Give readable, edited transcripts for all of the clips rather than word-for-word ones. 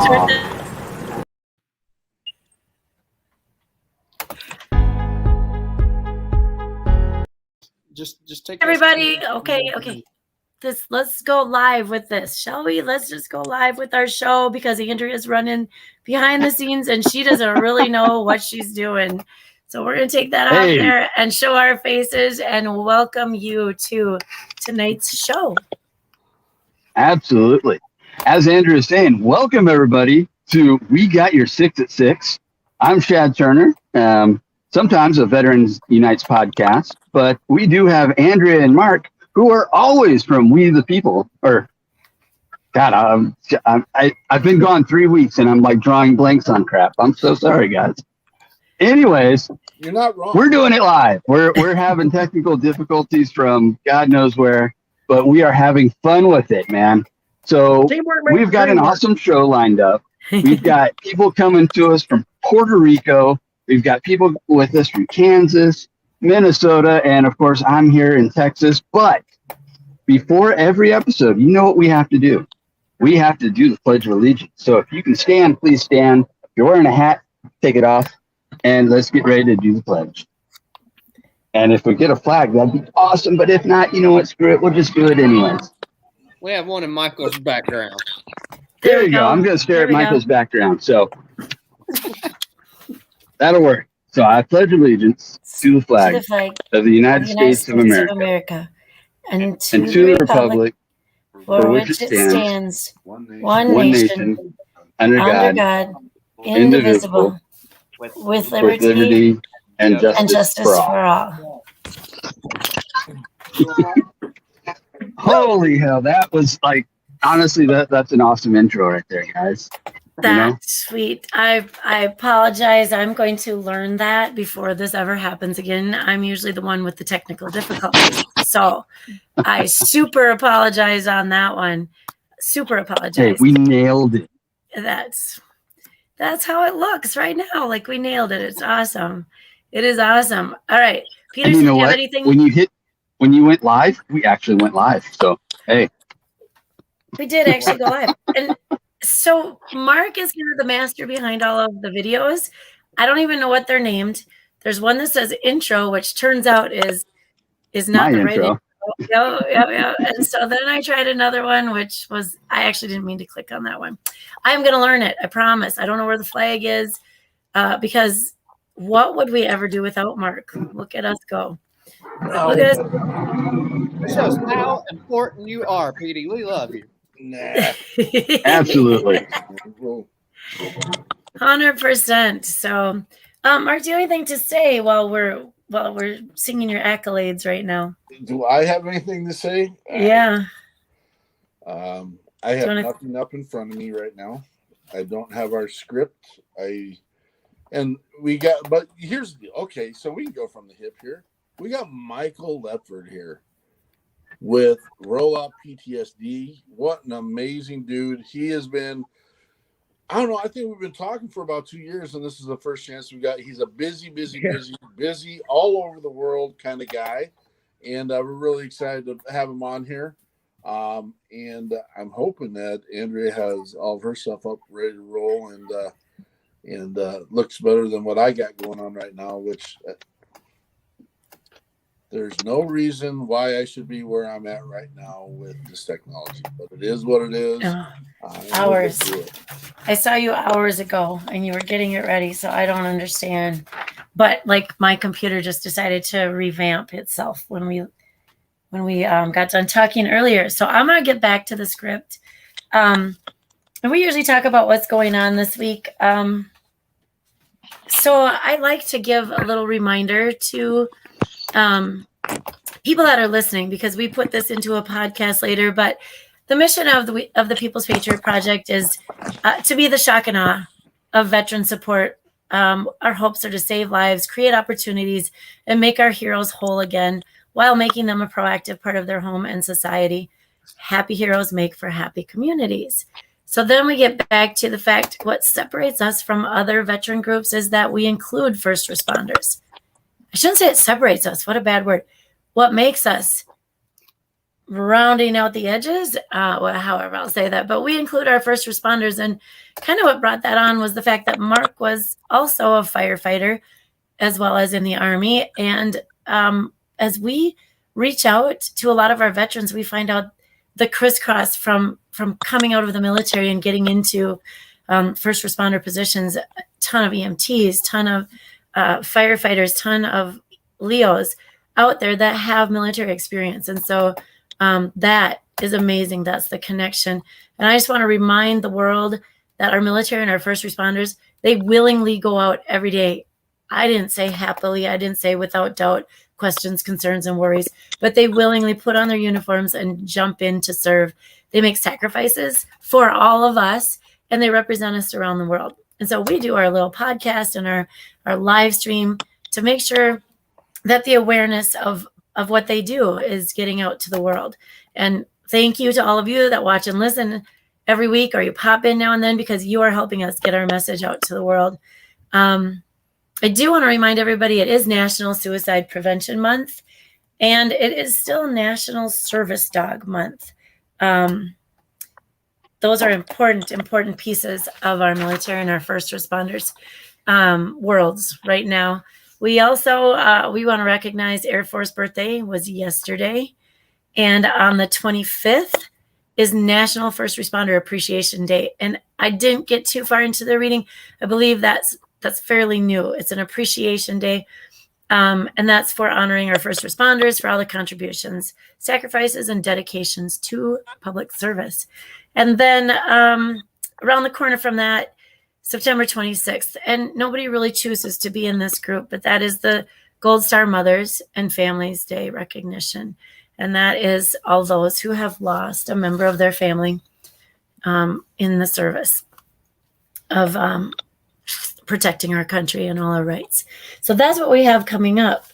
start this. Just take everybody. Okay. Let's go live with this, shall we? Let's just go live with our show because Andrea's running behind the scenes and she doesn't really know what she's doing. So we're going to take that out there and show our faces and welcome you to tonight's show. Absolutely. As Andrea is saying, welcome everybody to We Got Your 6 at 6. I'm Shad Turner, sometimes a Veterans Unites podcast, but we do have Andrea and Mark, who are always from We the People. Or, God, I've been gone 3 weeks and I'm like drawing blanks on crap. I'm so sorry, guys. Anyways, you're not wrong. We're doing it live. We're having technical difficulties from God knows where, but we are having fun with it, man. So we've got an awesome show lined up. We've got people coming to us from Puerto Rico. We've got people with us from Kansas, Minnesota, and of course I'm here in Texas. But before every episode, you know what we have to do? We have to do the Pledge of Allegiance. So if you can stand, please stand. If you're wearing a hat, take it off. And let's get ready to do the pledge. And if we get a flag, that'd be awesome. But if not, you know what? Screw it. We'll just do it anyways. We have one in Michael's background. There you go. I'm going to stare at Michael's background. So that'll work. So I pledge allegiance to the flag of the United States of America and to the republic for which it stands, one nation, under God, indivisible, with liberty and justice for all. Holy hell, that was like, honestly, that's an awesome intro right there, guys. That's sweet. I apologize. I'm going to learn that before this ever happens again. I'm usually the one with the technical difficulties. So I super apologize on that one. Super apologize. Hey, we nailed it. That's how it looks right now. Like we nailed it. It's awesome. It is awesome. All right. Peter, do you have anything? When you went live, we actually went live. So, hey. We did actually go live. And so Mark is kind of the master behind all of the videos. I don't even know what they're named. There's one that says intro, which turns out is not the right intro. Yeah. And so then I tried another one, which was, I actually didn't mean to click on that one. I'm going to learn it. I promise. I don't know where the flag is because what would we ever do without Mark? Look at us go. Look at us. This shows how important you are, Petey. We love you. Nah. Absolutely. 100%. So, Mark, do you have anything to say while we're singing your accolades right now? Do I have anything to say? Yeah. I have nothing up in front of me right now. I don't have our script. But here's the deal. Okay, so we can go from the hip here. We got Michael Ledford here with Roll Out PTSD. What an amazing dude. He has been, I don't know, I think we've been talking for about 2 years, and this is the first chance we got. He's a busy, all over the world kind of guy. And we're really excited to have him on here. And I'm hoping that Andrea has all of her stuff up, ready to roll, and looks better than what I got going on right now, which there's no reason why I should be where I'm at right now with this technology, but it is what it is. Hours. I saw you hours ago and you were getting it ready, so I don't understand. But like my computer just decided to revamp itself when we got done talking earlier. So I'm going to get back to the script. And we usually talk about what's going on this week. So I like to give a little reminder to people that are listening, because we put this into a podcast later, but the mission of the People's Patriot Project is to be the shock and awe of veteran support. Our hopes are to save lives, create opportunities, and make our heroes whole again while making them a proactive part of their home and society. Happy heroes make for happy communities. So then we get back to the fact what separates us from other veteran groups is that we include first responders. I shouldn't say it separates us. What a bad word. What makes us rounding out the edges, however I'll say that, but we include our first responders. And kind of what brought that on was the fact that Mark was also a firefighter as well as in the Army. And as we reach out to a lot of our veterans, we find out the crisscross from coming out of the military and getting into first responder positions, a ton of EMTs, ton of firefighters, ton of Leos out there that have military experience. And so that is amazing. That's the connection. And I just want to remind the world that our military and our first responders, they willingly go out every day. I didn't say happily, I didn't say without doubt, questions, concerns, and worries, but they willingly put on their uniforms and jump in to serve. They make sacrifices for all of us, and they represent us around the world. And so we do our little podcast and our live stream to make sure that the awareness of what they do is getting out to the world. And thank you to all of you that watch and listen every week, or you pop in now and then, because you are helping us get our message out to the world. I do want to remind everybody it is National Suicide Prevention Month, and it is still National Service Dog Month. Those are important pieces of our military and our first responders worlds right now. We also, we want to recognize Air Force Birthday was yesterday. And on the 25th is National First Responder Appreciation Day. And I didn't get too far into the reading. I believe that's fairly new. It's an appreciation day. And that's for honoring our first responders for all the contributions, sacrifices, and dedications to public service. And then around the corner from that, September 26th, and nobody really chooses to be in this group, but that is the Gold Star Mothers and Families Day recognition. And that is all those who have lost a member of their family in the service of protecting our country and all our rights. So that's what we have coming up.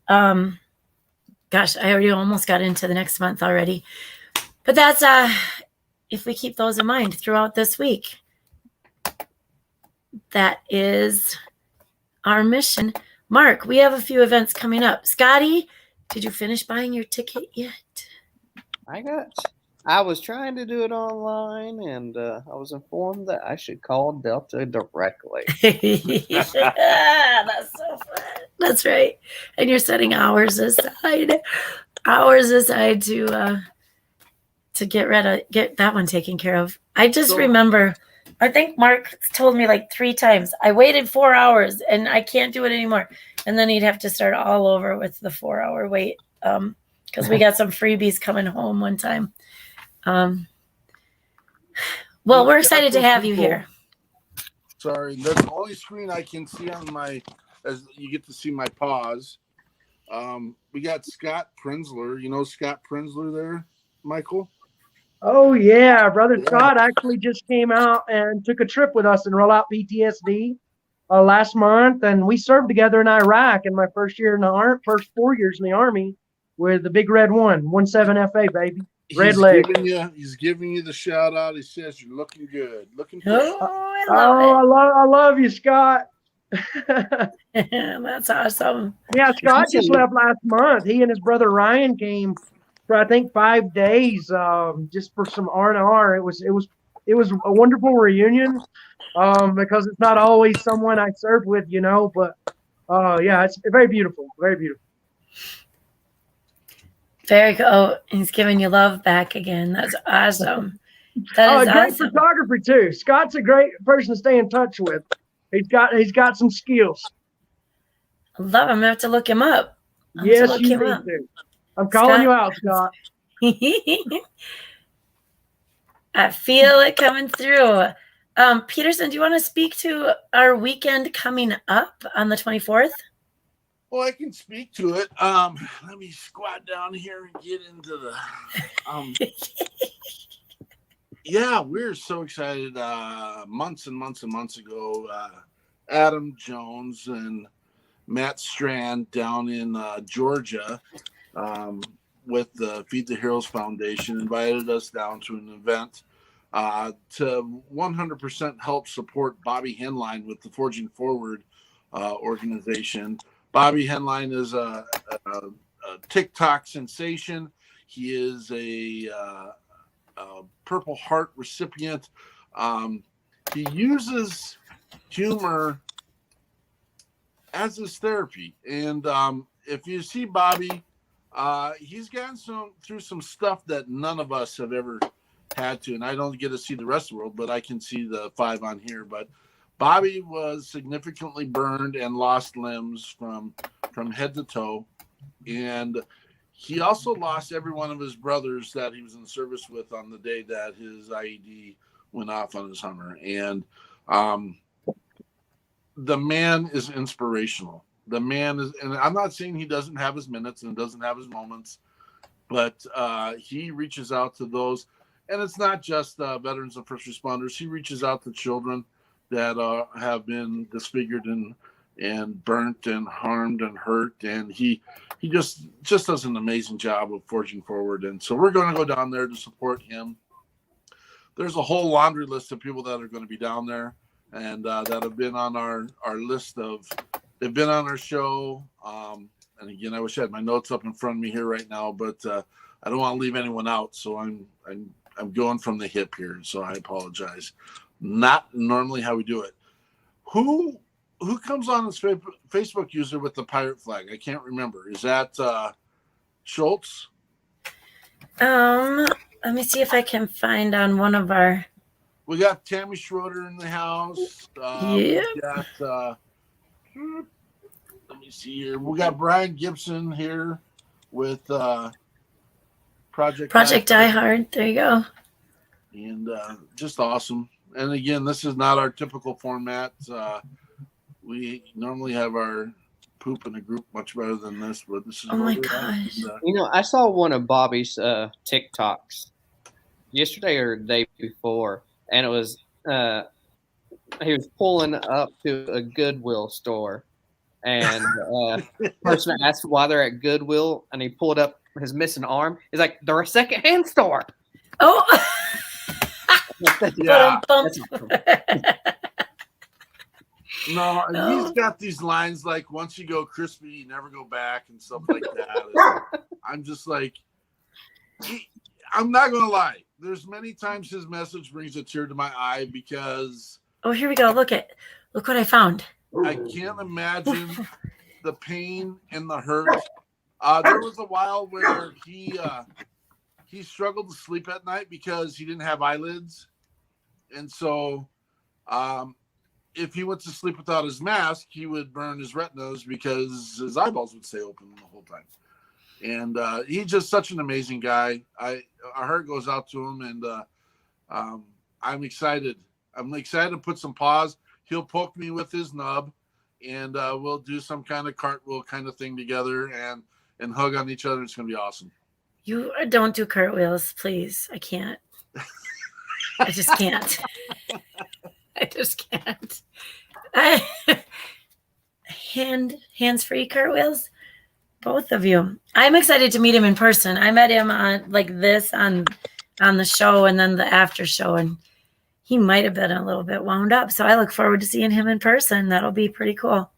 Gosh, I already almost got into the next month already. But that's if we keep those in mind throughout this week. That is our mission. Mark, we have a few events coming up. Scotty, did you finish buying your ticket yet? I was trying to do it online, and I was informed that I should call Delta directly. That's so fun. That's right. And you're setting hours aside to get that one taken care of. I just remember, I think Mark told me like 3 times, I waited 4 hours and I can't do it anymore. And then he'd have to start all over with the 4-hour wait. Because we got some freebies coming home one time. Well, we're excited to have you here. Sorry, that's the only screen I can see on my, as you get to see my paws. We got Scott Prenzler. You know Scott Prenzler there, Michael? Oh, yeah. Brother Scott actually just came out and took a trip with us in Roll Out PTSD last month. And we served together in Iraq in my first 4 years in the Army with the Big Red 17 FA, baby. Red leg. He's giving you the shout out. He says you're looking good. Looking good. I love you, Scott. That's awesome. Yeah, Scott just left last month. He and his brother Ryan came for I think 5 days, just for some R&R. It was a wonderful reunion, because it's not always someone I served with, you know. But yeah, it's very beautiful, very beautiful. Very cool. Oh, he's giving you love back again. That's awesome. That is great awesome. Photography too. Scott's a great person to stay in touch with. He's got some skills. I love him. I'm gonna have to look him up. Yes, you do. I'm calling you out, Scott. I feel it coming through. Peterson, do you want to speak to our weekend coming up on the 24th? Well, I can speak to it. Let me squat down here and get into the. Yeah, we're so excited. Months and months and months ago, Adam Jones and Matt Strand down in Georgia, with the Feed the Heroes Foundation, invited us down to an event to 100% help support Bobby Henline with the Forging Forward organization. Bobby Henline is a TikTok sensation. He is a Purple Heart recipient. He uses humor as his therapy. And if you see Bobby, he's gotten through some stuff that none of us have ever had to. And I don't get to see the rest of the world, but I can see the 5 on here. But Bobby was significantly burned and lost limbs from head to toe. And he also lost every one of his brothers that he was in service with on the day that his IED went off on his Hummer. And the man is inspirational. The man is, and I'm not saying he doesn't have his minutes and doesn't have his moments, but he reaches out to those. And it's not just veterans and first responders. He reaches out to children that have been disfigured and burnt and harmed and hurt. And he just does an amazing job of forging forward. And so we're going to go down there to support him. There's a whole laundry list of people that are going to be down there and that have been on our list of, they've been on our show. And again, I wish I had my notes up in front of me here right now, but I don't want to leave anyone out. So I'm going from the hip here. So I apologize. Not normally how we do it. Who comes on as Facebook user with the pirate flag? I can't remember. Is that Schultz? Let me see if I can find on one of our. We got Tammy Schroeder in the house. Yeah. We got, let me see here. We got Brian Gibson here with Project Die Hard. There you go. And just awesome. And again, this is not our typical format. We normally have our poop in a group much better than this, but this is. Oh my gosh! And, I saw one of Bobby's TikToks yesterday or the day before, and it was he was pulling up to a Goodwill store, and the person asked why they're at Goodwill, and he pulled up his missing arm. He's like, "They're a secondhand store." Oh. Yeah. No, and he's got these lines like, once you go crispy, you never go back, and stuff like that. I'm just like, I'm not going to lie. There's many times his message brings a tear to my eye because. Oh, here we go. Look what I found. I can't imagine the pain and the hurt. There was a while where he struggled to sleep at night because he didn't have eyelids. And so if he went to sleep without his mask, he would burn his retinas because his eyeballs would stay open the whole time. And he's just such an amazing guy. Our heart goes out to him, and I'm excited. I'm excited to put some paws. He'll poke me with his nub, and we'll do some kind of cartwheel kind of thing together and hug on each other. It's going to be awesome. You don't do cartwheels, please. I can't. I just can't. I just can't. Hands-free cartwheels, both of you. I'm excited to meet him in person. I met him on the show and then the after show, and he might have been a little bit wound up. So I look forward to seeing him in person. That'll be pretty cool.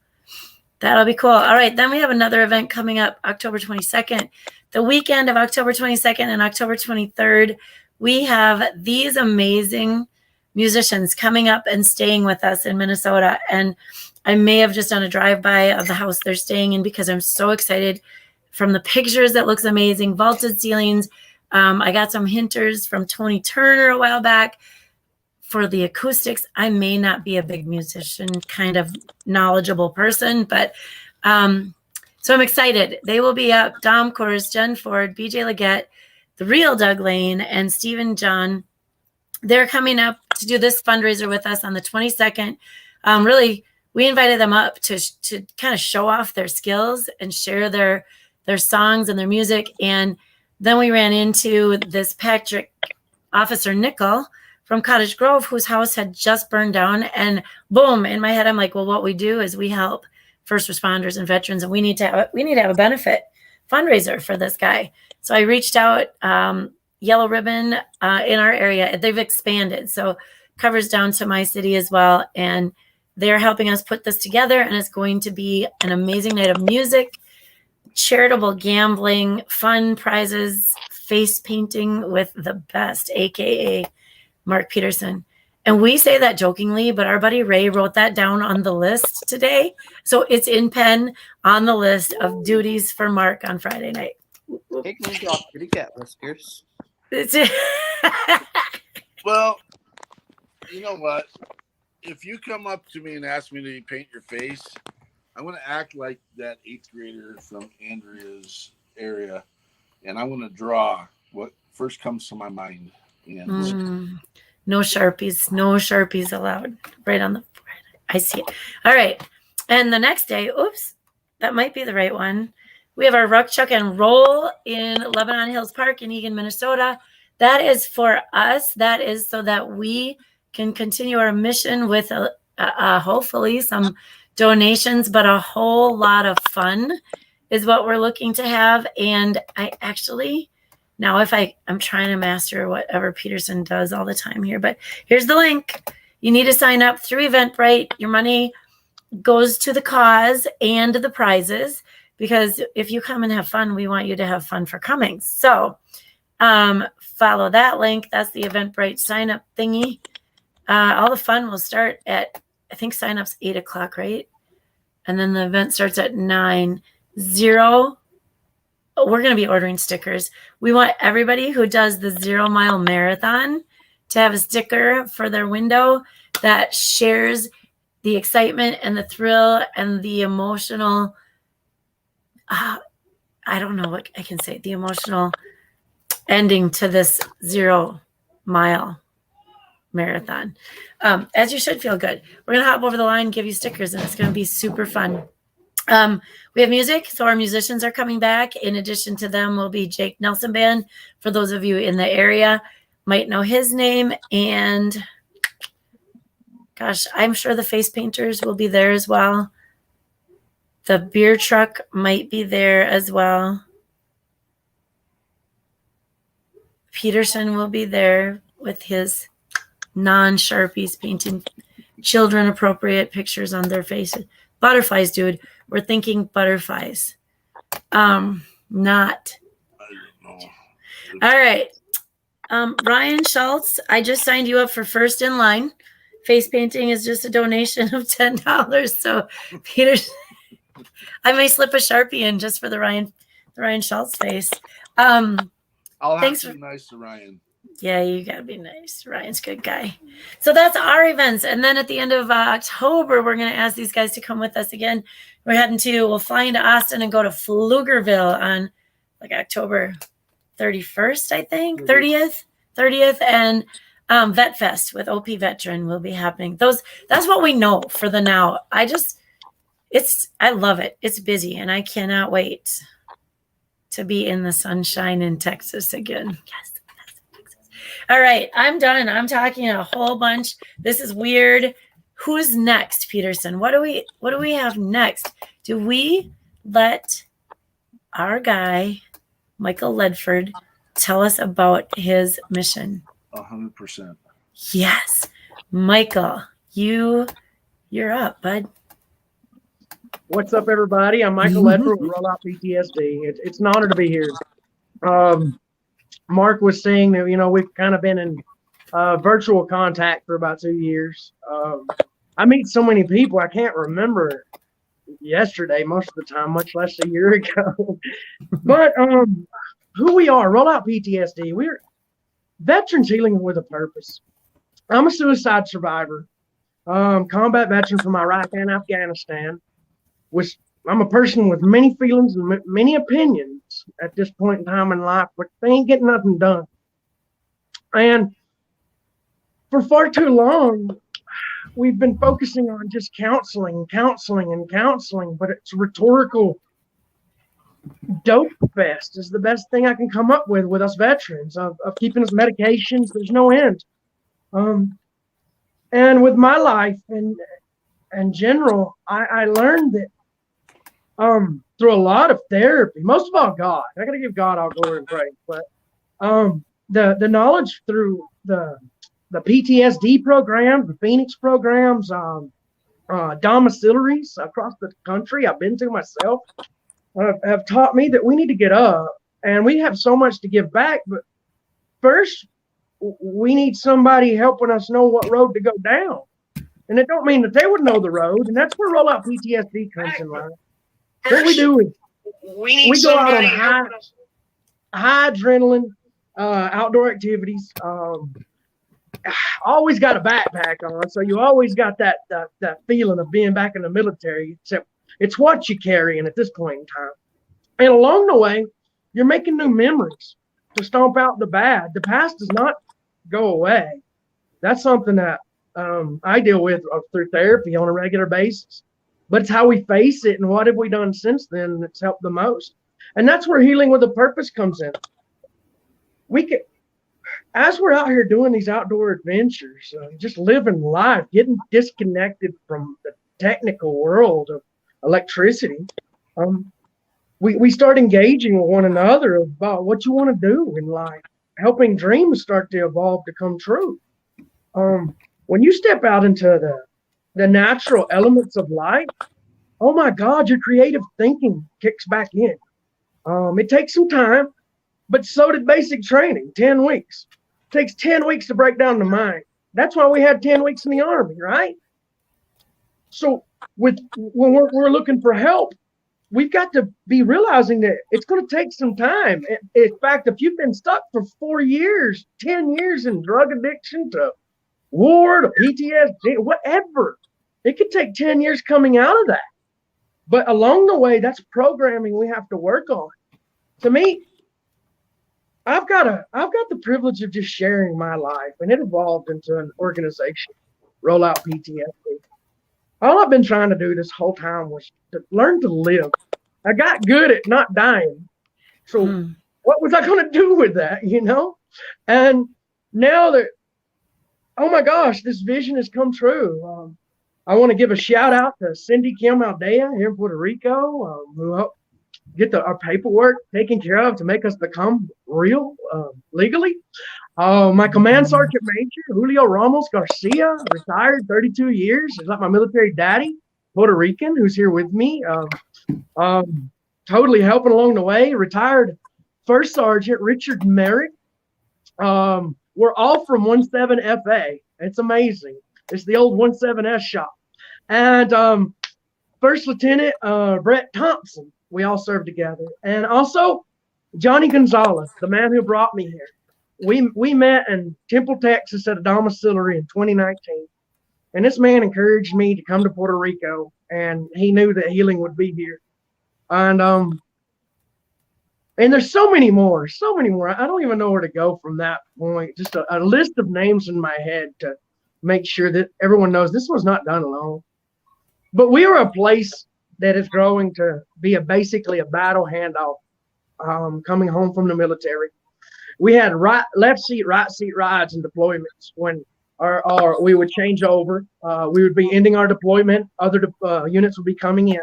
That'll be cool. All right, then we have another event coming up October 22nd. The weekend of October 22nd and October 23rd, we have these amazing musicians coming up and staying with us in Minnesota. And I may have just done a drive-by of the house they're staying in because I'm so excited. From the pictures, it looks amazing. Vaulted ceilings. I got some hinters from Tony Turner a while back. For the acoustics, I may not be a big musician, kind of knowledgeable person, but so I'm excited. They will be up. Dom Kors, Jen Ford, BJ Leggett, the real Doug Lane, and Stephen John. They're coming up to do this fundraiser with us on the 22nd. Really, we invited them up to kind of show off their skills and share their songs and their music. And then we ran into this Patrick Officer Nickel from Cottage Grove, whose house had just burned down. And boom, in my head, I'm like, well, what we do is we help first responders and veterans, and we need to have a benefit fundraiser for this guy. So I reached out, Yellow Ribbon in our area. They've expanded, so covers down to my city as well. And they're helping us put this together, and it's going to be an amazing night of music, charitable gambling, fun prizes, face painting with the best, aka Mark Peterson. And we say that jokingly, but our buddy Ray wrote that down on the list today. So it's in pen on the list of duties for Mark on Friday night. Kick me off, kitty cat whiskers. Well, you know what? If you come up to me and ask me to paint your face, I'm going to act like that 8th grader from Andrea's area, and I'm going to draw what first comes to my mind. And no Sharpies allowed. Right on the forehead. I see it. All right. And the next day, oops, that might be the right one. We have our Ruck, Chuck, and Roll in Lebanon Hills Park in Eagan, Minnesota. That is for us. That is so that we can continue our mission with hopefully some donations, but a whole lot of fun is what we're looking to have. And I actually, now if I'm trying to master whatever Peterson does all the time here, but here's the link. You need to sign up through Eventbrite. Your money goes to the cause and the prizes, because if you come and have fun, we want you to have fun for coming. So follow that link. That's the Eventbrite sign up thingy. All the fun will start at, I think sign-up's 8 o'clock, right? And then the event starts at 9:00. We're going to be ordering stickers. We want everybody who does the 0 Mile Marathon to have a sticker for their window that shares the excitement and the thrill and the emotional, I don't know what I can say, the emotional ending to this 0 Mile Marathon. As you should feel good. We're going to hop over the line, give you stickers, and it's going to be super fun. We have music, so our musicians are coming back. In addition to them will be Jake Nelson Band. For those of you in the area, might know his name. And gosh, I'm sure the face painters will be there as well. The beer truck might be there as well. Peterson will be there with his non-Sharpies painting children appropriate pictures on their faces. Butterflies, dude. We're thinking butterflies. Not. I don't know. All right. Ryan Schultz, I just signed you up for first in line. Face painting is just a donation of $10. So Peter, I may slip a Sharpie in just for the Ryan Schultz face. I'll have to be nice to Ryan. Yeah, you got to be nice. Ryan's a good guy. So that's our events. And then at the end of October, we're going to ask these guys to come with us again. We'll fly into Austin and go to Pflugerville on like October 31st, I think, 30th. And Vet Fest with OP Veteran will be happening. That's what we know for the now. I love it. It's busy and I cannot wait to be in the sunshine in Texas again. Yes. All right, I'm done. I'm talking a whole bunch. This is weird. Who's next, Peterson? What do we have next? Do we let our guy, Michael Ledford, tell us about his mission? 100%. Yes. Michael, you're up, bud. What's up, everybody? I'm Michael Ledford with Roll Out PTSD. It's an honor to be here. Mark was saying that, we've kind of been in virtual contact for about 2 years. I meet so many people, I can't remember yesterday most of the time, much less a year ago. But who we are, Roll Out PTSD. We're veterans healing with a purpose. I'm a suicide survivor, combat veteran from Iraq and Afghanistan. I'm a person with many feelings and many opinions at this point in time in life, but they ain't getting nothing done. And for far too long, we've been focusing on just counseling, but it's rhetorical dope fest is the best thing I can come up with us veterans of keeping us medications. There's no end. And with my life and general, I learned that through a lot of therapy, most of all God. I got to give God all glory and praise. But the knowledge through the PTSD programs, the Phoenix programs, domiciliaries across the country I've been to myself, have taught me that we need to get up, and we have so much to give back. But first, we need somebody helping us know what road to go down. And it don't mean that they would know the road, and that's where Roll Out PTSD comes in line. What we do is we go out on high adrenaline outdoor activities. Always got a backpack on, so you always got that feeling of being back in the military, except it's what you're carrying at this point in time. And along the way, you're making new memories to stomp out the bad. The past does not go away. That's something that I deal with through therapy on a regular basis. But it's how we face it and what have we done since then that's helped the most. And that's where healing with a purpose comes in. We can, as we're out here doing these outdoor adventures, just living life, getting disconnected from the technical world of electricity, we start engaging with one another about what you want to do in life, helping dreams start to evolve to come true. When you step out into the natural elements of life, oh my God, your creative thinking kicks back in. It takes some time, but so did basic training, 10 weeks. It takes 10 weeks to break down the mind. That's why we had 10 weeks in the Army, right? So when we're looking for help, we've got to be realizing that it's going to take some time. In fact, if you've been stuck for 4 years, 10 years in drug addiction to war to PTSD, whatever, it could take 10 years coming out of that. But along the way, that's programming we have to work on. To me, I've got the privilege of just sharing my life, and it evolved into an organization, Roll Out PTSD. All I've been trying to do this whole time was to learn to live. I got good at not dying. So what was I going to do with that, you know? And now that, oh my gosh, this vision has come true. I want to give a shout out to Cindy Kim Aldea here in Puerto Rico, who helped get our paperwork taken care of to make us become real legally. My command sergeant major, Julio Ramos Garcia, retired 32 years. He's like my military daddy, Puerto Rican, who's here with me, totally helping along the way. Retired First Sergeant Richard Merrick. We're all from 17 FA. It's amazing. It's the old 17S shop. And First Lieutenant Brett Thompson, we all served together. And also Johnny Gonzalez, the man who brought me here. We met in Temple, Texas at a domiciliary in 2019. And this man encouraged me to come to Puerto Rico, and he knew that healing would be here. And there's so many more. I don't even know where to go from that point. Just a list of names in my head to make sure that everyone knows this was not done alone. But we are a place that is growing to be basically a battle handoff coming home from the military. We had left seat, right seat rides and deployments when we would change over. We would be ending our deployment. Other units would be coming in.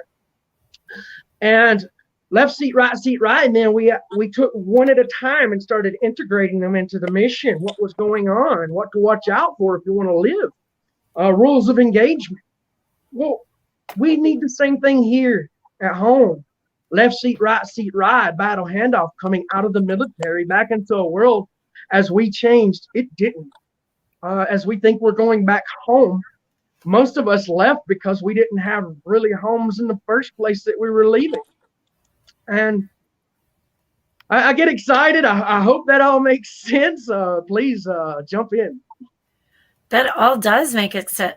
And left seat, right. And then we took one at a time and started integrating them into the mission, what was going on, what to watch out for if you want to live, rules of engagement. Well, we need the same thing here at home. Left seat, ride, battle handoff coming out of the military back into a world as we changed. It didn't. As we think we're going back home, most of us left because we didn't have really homes in the first place that we were leaving. And I get excited. I hope that all makes sense. Please jump in. That all does make it sense.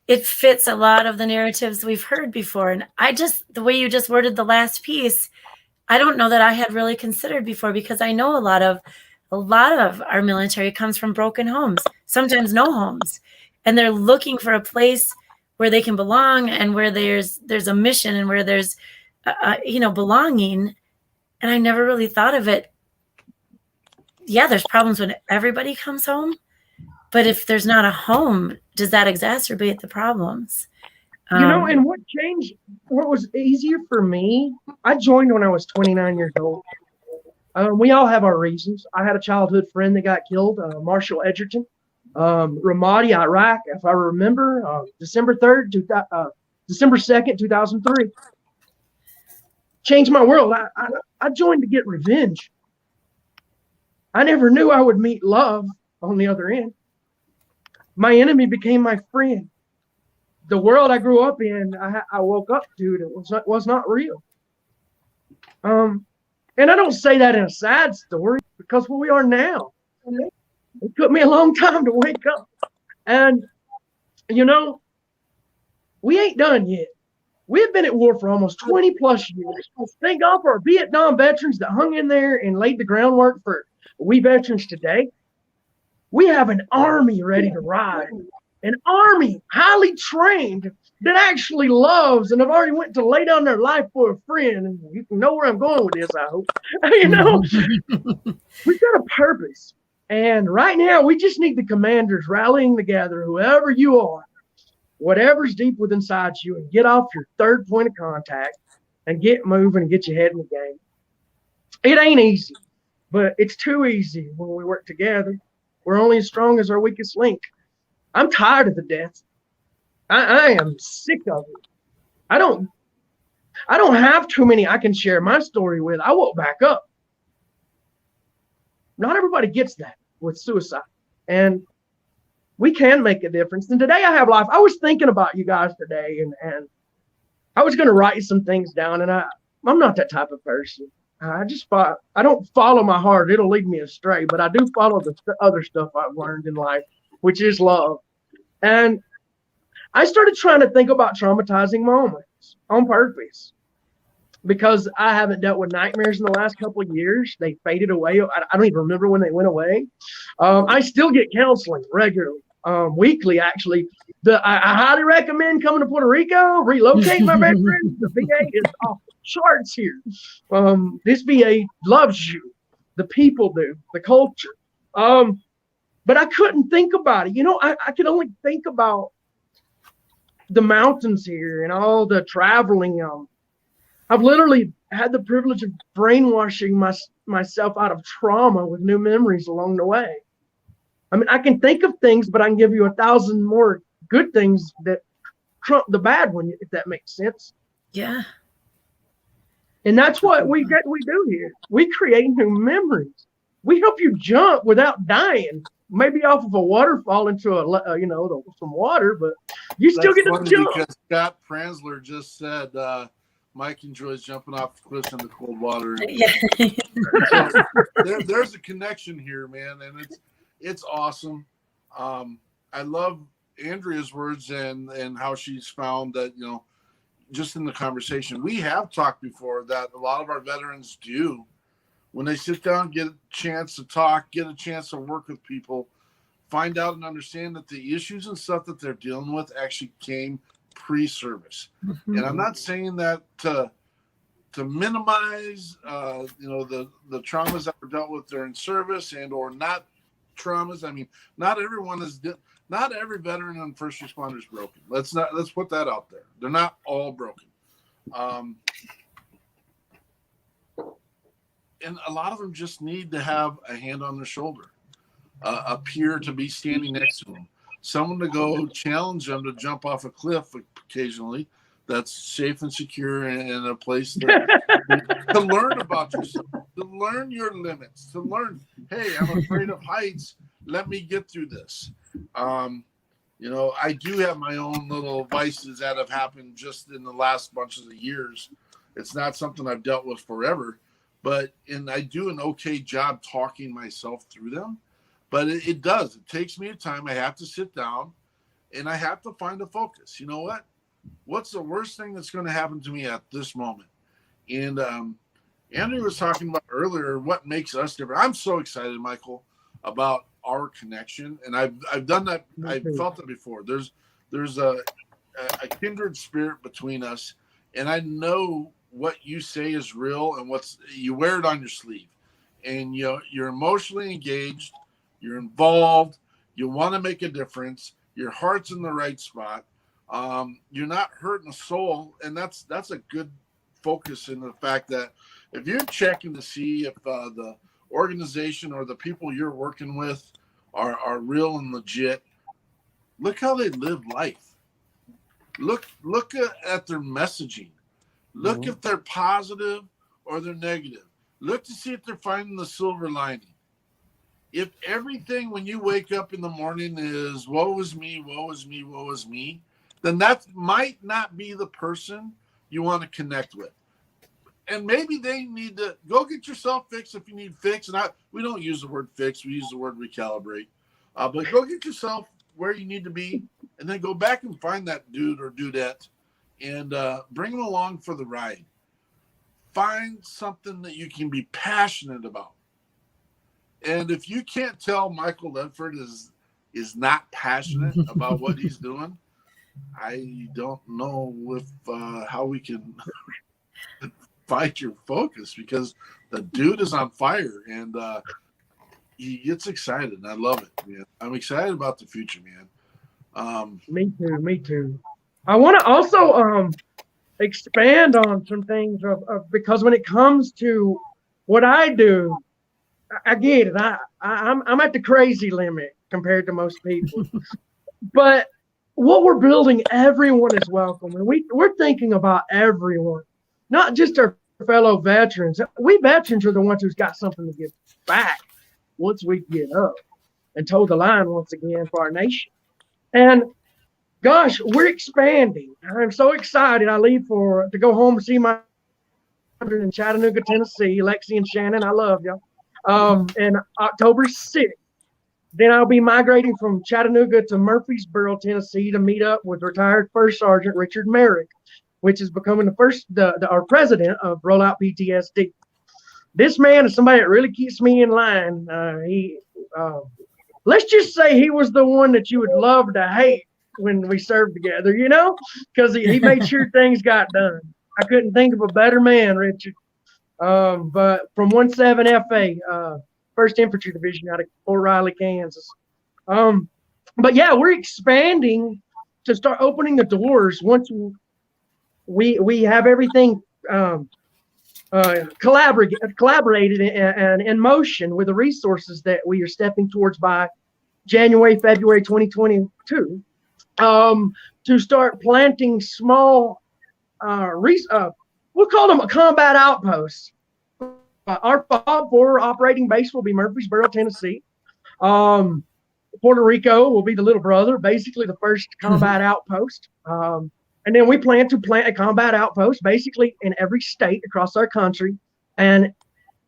It fits a lot of the narratives we've heard before. And the way you just worded the last piece, I don't know that I had really considered before, because I know a lot of our military comes from broken homes, sometimes no homes. And they're looking for a place where they can belong and where there's a mission and where there's, belonging. And I never really thought of it. Yeah, there's problems when everybody comes home. But if there's not a home, does that exacerbate the problems? And what changed, what was easier for me, I joined when I was 29 years old. We all have our reasons. I had a childhood friend that got killed, Marshall Edgerton, Ramadi, Iraq, if I remember, December 2nd, 2003. changed my world. I joined to get revenge. I never knew I would meet love on the other end. My enemy became my friend. The world I grew up in, I woke up to it. It was not real. And I don't say that in a sad story, because where we are now, it took me a long time to wake up. And, you know, we ain't done yet. We've been at war for almost 20 plus years. Thank God for our Vietnam veterans that hung in there and laid the groundwork for we veterans today. We have an army ready to ride. An army highly trained that actually loves and have already went to lay down their life for a friend. And you know where I'm going with this, I hope. You know, we've got a purpose. And right now, we just need the commanders rallying together, whoever you are, whatever's deep within inside you, and get off your third point of contact and get moving and get your head in the game. It ain't easy, but it's too easy when we work together. We're only as strong as our weakest link. I'm tired of the death. I am sick of it. I don't have too many I can share my story with. I won't back up. Not everybody gets that with suicide. And we can make a difference. And today I have life. I was thinking about you guys today, and I was going to write some things down, and I'm not that type of person. I don't follow my heart. It'll lead me astray, but I do follow the other stuff I've learned in life, which is love. And I started trying to think about traumatizing moments on purpose, because I haven't dealt with nightmares in the last couple of years. They faded away. I don't even remember when they went away. I still get counseling regularly, weekly, actually. I highly recommend coming to Puerto Rico, relocate my veterans. The VA is off the charts here. This VA loves you. The people do, the culture. But I couldn't think about it. You know, I could only think about the mountains here and all the traveling. I've literally had the privilege of brainwashing myself out of trauma with new memories along the way. I mean, I can think of things, but I can give you 1,000 more good things that trump the bad one, if that makes sense. Yeah. And that's what we do here. We create new memories. We help you jump without dying. Maybe off of a waterfall into some water, but you still get to jump. Because Scott Pransler just said Mike enjoys jumping off the cliffs in the cold water. Yeah. So there's a connection here, man, and it's awesome. I love Andrea's words and how she's found that, you know, just in the conversation we have talked before, that a lot of our veterans do. When they sit down, get a chance to talk, get a chance to work with people, find out and understand that the issues and stuff that they're dealing with actually came pre-service. Mm-hmm. And I'm not saying that to minimize, the traumas that were dealt with during service and or not traumas. I mean, not every veteran and first responder is broken. Let's put that out there. They're not all broken. And a lot of them just need to have a hand on their shoulder, a peer to be standing next to them, someone to go challenge them to jump off a cliff occasionally that's safe and secure and a place to learn about yourself, to learn your limits, to learn, hey, I'm afraid of heights. Let me get through this. I do have my own little vices that have happened just in the last bunches of years. It's not something I've dealt with forever. And I do an okay job talking myself through them, but it does. It takes me a time. I have to sit down and I have to find a focus. You know what? What's the worst thing that's going to happen to me at this moment? And Andrew was talking about earlier what makes us different. I'm so excited, Michael, about our connection. And I've done that. I've felt that before. There's a kindred spirit between us. And I know what you say is real, and you wear it on your sleeve, and you're emotionally engaged, you're involved, you want to make a difference, your heart's in the right spot, you're not hurting a soul, and that's a good focus in the fact that if you're checking to see if the organization or the people you're working with are real and legit, look how they live life. Look at their messaging. Look if they're positive or they're negative. Look to see if they're finding the silver lining. If everything when you wake up in the morning is woe is me, woe is me, woe is me, then that might not be the person you want to connect with. And maybe they need to go get yourself fixed if you need fix. And we don't use the word fix, we use the word recalibrate. But go get yourself where you need to be, and then go back and find that dude or dudette and bring them along for the ride. Find something that you can be passionate about. And if you can't tell Michael Ledford is not passionate about what he's doing, I don't know if how we can fight your focus, because the dude is on fire and he gets excited. And I love it, man. I'm excited about the future, man. Me too. I want to also expand on some things because when it comes to what I do, I get it. I'm at the crazy limit compared to most people. But what we're building, everyone is welcome. And we're thinking about everyone, not just our fellow veterans. We veterans are the ones who's got something to give back once we get up and toe the line once again for our nation. And gosh, we're expanding. I'm so excited. I leave to go home and see my children in Chattanooga, Tennessee. Lexi and Shannon, I love y'all. And October 6th, then I'll be migrating from Chattanooga to Murfreesboro, Tennessee, to meet up with retired First Sergeant Richard Merrick, which is becoming our president of Roll Out PTSD. This man is somebody that really keeps me in line. Let's just say he was the one that you would love to hate when we served together, because he made sure things got done. I couldn't think of a better man, Richard. But from 17 FA, 1st Infantry Division out of Fort Riley, Kansas. But yeah, we're expanding to start opening the doors once we have everything collaborated and in motion with the resources that we are stepping towards by February 2022, to start planting small, we'll call them a combat outposts. Our forward operating base will be Murfreesboro, Tennessee. Puerto Rico will be the little brother, basically the first combat outpost. And then we plan to plant a combat outpost basically in every state across our country and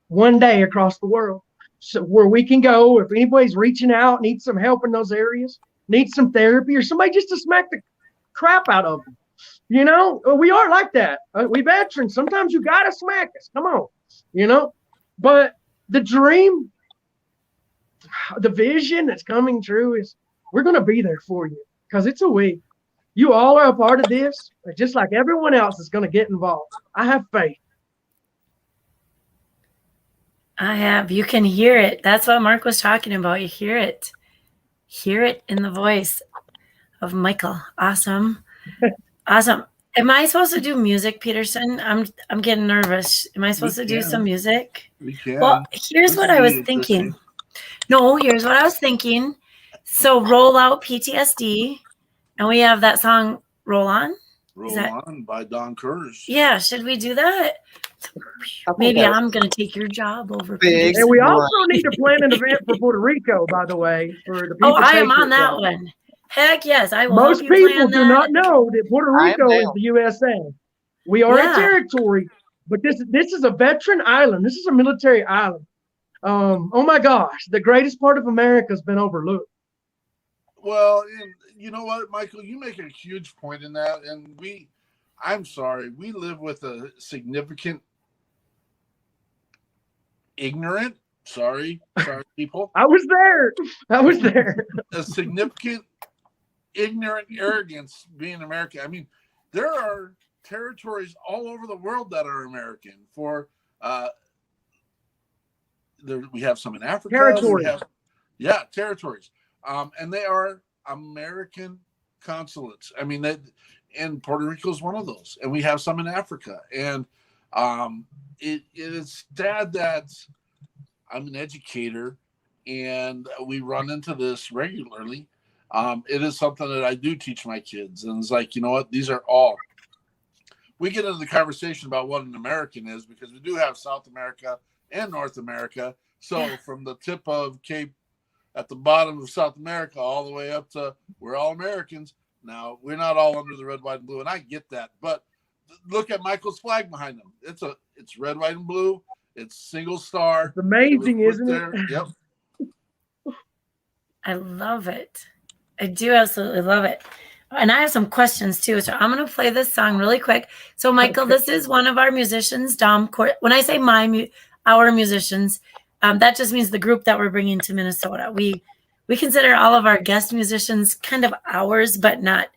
one day across the world. So where we can go, if anybody's reaching out, needs some help in those areas, needs some therapy, or somebody just to smack the crap out of them. We are like that. We veterans, sometimes you got to smack us. Come on, But the dream, the vision that's coming true is we're going to be there for you, because it's a we. You all are a part of this, just like everyone else is going to get involved. I have faith. I have. You can hear it. That's what Mark was talking about. You hear it. Hear it in the voice of Michael. Awesome. Awesome. Am I supposed to do music, Peterson? I'm getting nervous. Am I supposed to do some music? We can. Well, here's what I was thinking. No, here's what I was thinking. So Roll Out PTSD, and we have that song Roll On. Roll On by Don Curtis. Yeah, should we do that? Maybe I'm going to take your job over. And we also need to plan an event for Puerto Rico, by the way. For the people I am on that one. Heck yes, I will. Most people do not know that Puerto Rico is the USA. We are a territory, but this is a veteran island. This is a military island. Oh my gosh, the greatest part of America has been overlooked. Well, and you know what, Michael, you make a huge point in that, and I'm sorry, we live with a significant ignorant. Sorry, people. I was there. A significant ignorant arrogance being American. I mean, there are territories all over the world that are American. We have some in Africa. Territories. Territories. And they are American consulates. I mean, and Puerto Rico is one of those. And we have some in Africa. And it is sad that I'm an educator and we run into this regularly. It is something that I do teach my kids. And it's like, you know what? we get into the conversation about what an American is, because we do have South America and North America. So from the tip of Cape at the bottom of South America all the way up to we're all Americans. Now, we're not all under the red, white, and blue, and I get that. But look at Michael's flag behind him. It's red, white, and blue. It's single star. It's amazing, isn't it? Yep. I love it. I do absolutely love it. And I have some questions too. So I'm going to play this song really quick. So Michael, this is one of our musicians, Dom. When I say our musicians, that just means the group that we're bringing to Minnesota. We consider all of our guest musicians kind of ours, but not.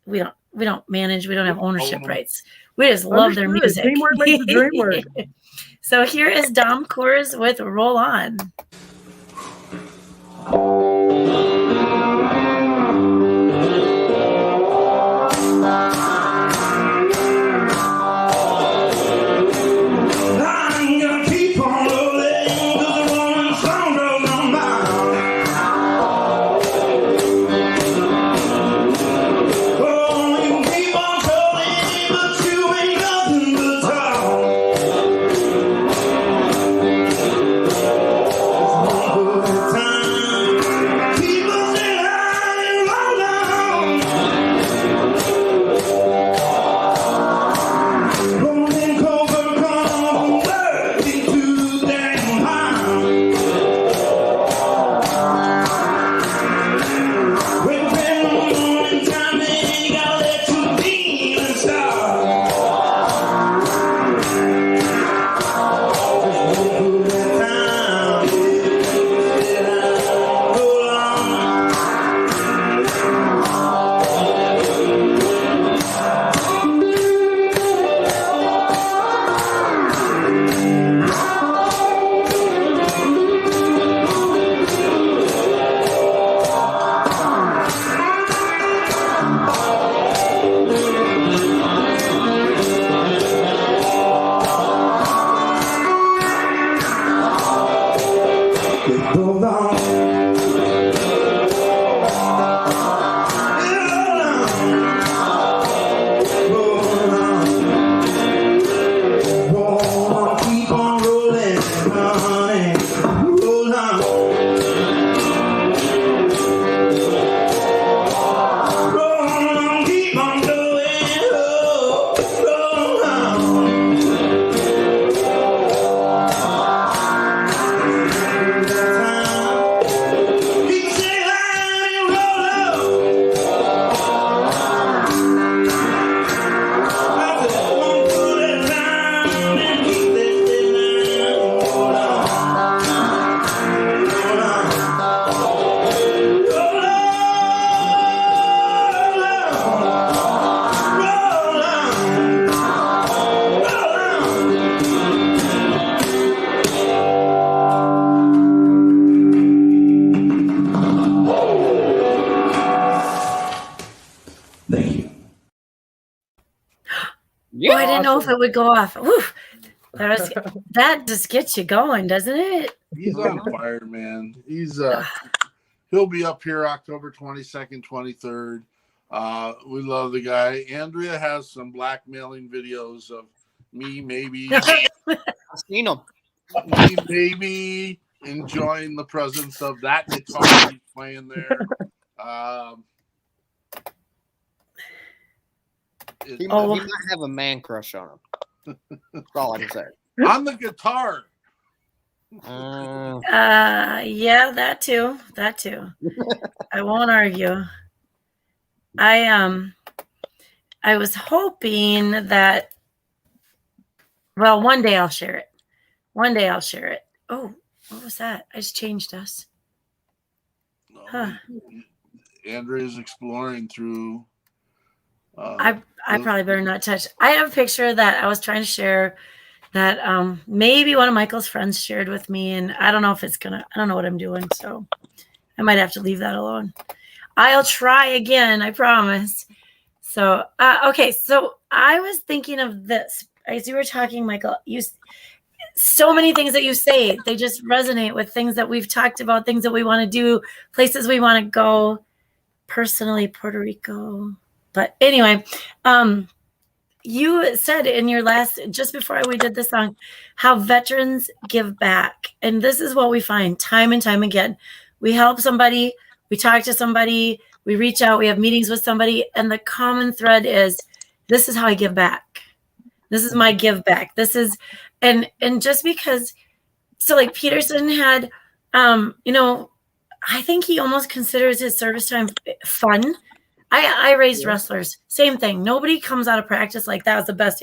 We don't manage. We don't have ownership rights. We just love their music. Teamwork makes the dream work. So here is Dom Coors with "Roll On." Yeah. Oh, I didn't know if it would go off. Whew. That just gets you going, doesn't it? He's on fire, man. He'll be up here October 22nd, 23rd. We love the guy. Andrea has some blackmailing videos of me maybe I've seen him. maybe enjoying the presence of that guitar he's playing there. He might have a man crush on him. That's all I can say. On the guitar. Yeah, that too. I won't argue. I was hoping that, well, one day I'll share it. Oh, what was that? I just changed us. Huh. Andrea's exploring through. I probably better not touch. I have a picture that I was trying to share that maybe one of Michael's friends shared with me, and I don't know if it's gonna. I don't know what I'm doing, so I might have to leave that alone. I'll try again, I promise. So okay, so I was thinking of this as you were talking, Michael. So many things that you say, they just resonate with things that we've talked about, things that we want to do, places we want to go. Personally, Puerto Rico. But anyway, you said in your last, just before we did the song, how veterans give back. And this is what we find time and time again. We help somebody, we talk to somebody, we reach out, we have meetings with somebody, and the common thread is, this is how I give back. This is my give back. This is, and just because, so like Peterson had, you know, I think he almost considers his service time fun. I raised wrestlers, same thing. Nobody comes out of practice like that was the best.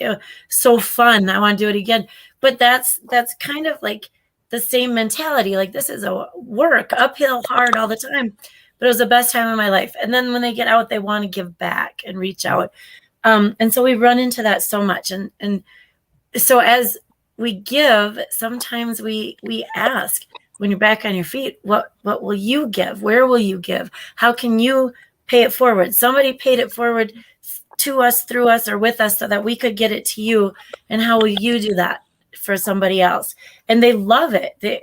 So fun. I want to do it again. But that's kind of like the same mentality. Like, this is a work, uphill, hard all the time. But it was the best time of my life. And then when they get out, they want to give back and reach out. And so we run into that so much. And so as we give, sometimes we ask, when you're back on your feet, what will you give? Where will you give? How can you pay it forward? Somebody paid it forward to us, through us, or with us so that we could get it to you. And how will you do that for somebody else? And they love it. They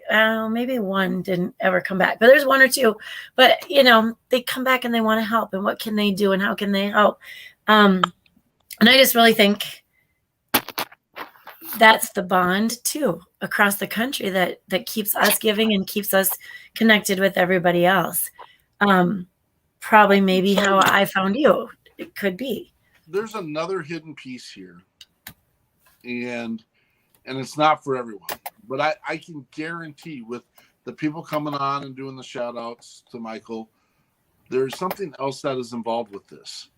maybe one didn't ever come back, but there's one or two. But, you know, they come back and they want to help. And what can they do? And how can they help? And I just really think that's the bond too across the country that keeps us giving and keeps us connected with everybody else. Probably maybe how I found you. It could be. There's another hidden piece here, and it's not for everyone, but I can guarantee with the people coming on and doing the shout outs to Michael, there's something else that is involved with this,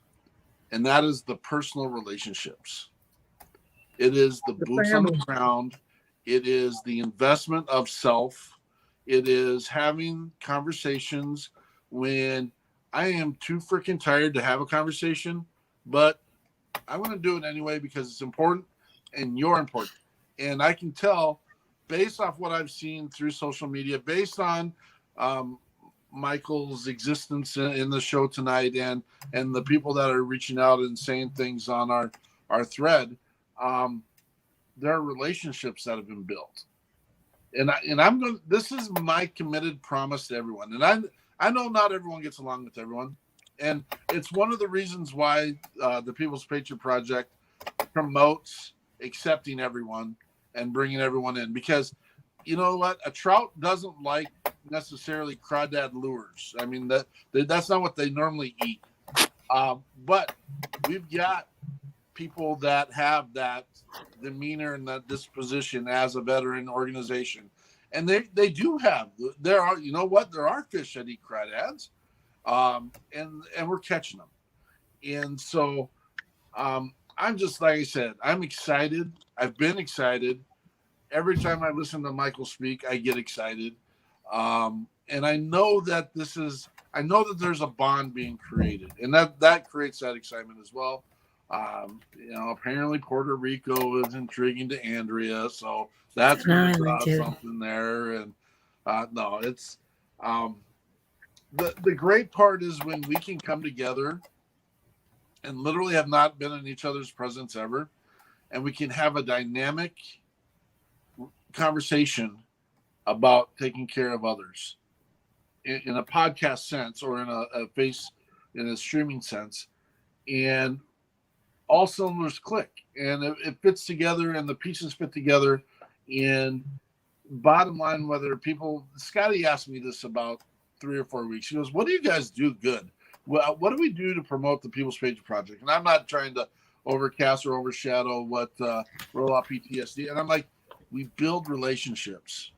and that is the personal relationships. It is the boots on the ground. It is the investment of self. It is having conversations when I am too freaking tired to have a conversation, but I want to do it anyway because it's important and you're important. And I can tell based off what I've seen through social media, based on Michael's existence in the show tonight and the people that are reaching out and saying things on our thread, there are relationships that have been built. And I'm going. This is my committed promise to everyone. And I know not everyone gets along with everyone, and it's one of the reasons why the People's Patriot Project promotes accepting everyone and bringing everyone in. Because you know what, a trout doesn't like necessarily crawdad lures. I mean that's not what they normally eat. But we've got people that have that demeanor and that disposition as a veteran organization. And they do have, there are, you know what, there are fish that eat crawdads, and we're catching them. And so I'm just, like I said, I'm excited. I've been excited. Every time I listen to Michael speak, I get excited. And I know that there's a bond being created, and that creates that excitement as well. You know, apparently Puerto Rico is intriguing to Andrea, so that's something there. And no, it's the great part is when we can come together and literally have not been in each other's presence ever, and we can have a dynamic conversation about taking care of others in a podcast sense or in a streaming sense, and all cylinders click and it fits together and the pieces fit together. And bottom line, Scotty asked me this about 3 or 4 weeks. He goes, what do you guys do good? Well, what do we do to promote the People's Patriot Project? And I'm not trying to overcast or overshadow what Roll Out PTSD. And I'm like, we build relationships.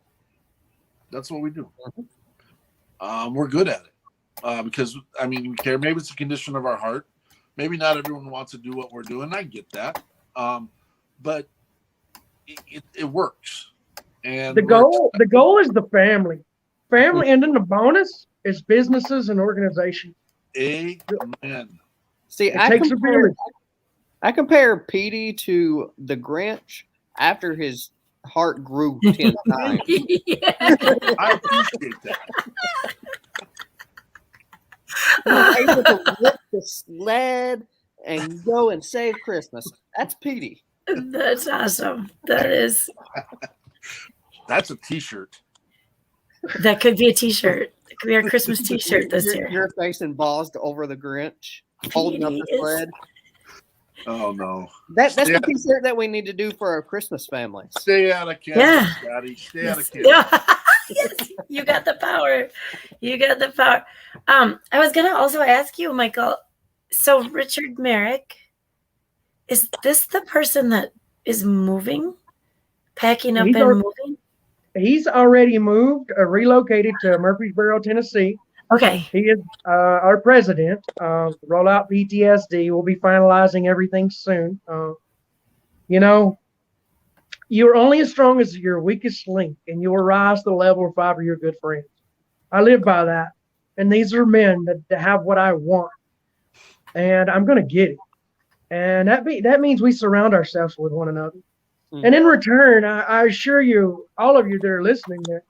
That's what we do. We're good at it because, I mean, we care. Maybe it's a condition of our heart. Maybe not everyone wants to do what we're doing. I get that. But it works. And the goal is the family. And then the bonus is businesses and organizations. Amen. See, I compare Petey to the Grinch after his heart grew 10 times. I appreciate that. Able to lift the sled and go and save Christmas. That's Petey. That's awesome. That is. That's a T-shirt. That could be a T-shirt. It could be our Christmas T-shirt this year. Your face embossed over the Grinch, holding up the sled. Oh no. That's the t-shirt that we need to do for our Christmas family. Stay out of Canada, Daddy. Stay out of Canada. Yes, you got the power. You got the power. I was gonna also ask you, Michael. So Richard Merrick, is this the person that is moving, packing up and moving? He's already moved, relocated to Murfreesboro, Tennessee. Okay. He is our president. Roll Out PTSD. We'll be finalizing everything soon. You know, you're only as strong as your weakest link, and you will rise to the level of 5 of your good friends. I live by that. And these are men that have what I want. And I'm going to get it. And that means we surround ourselves with one another. And in return, I assure you, all of you that are listening that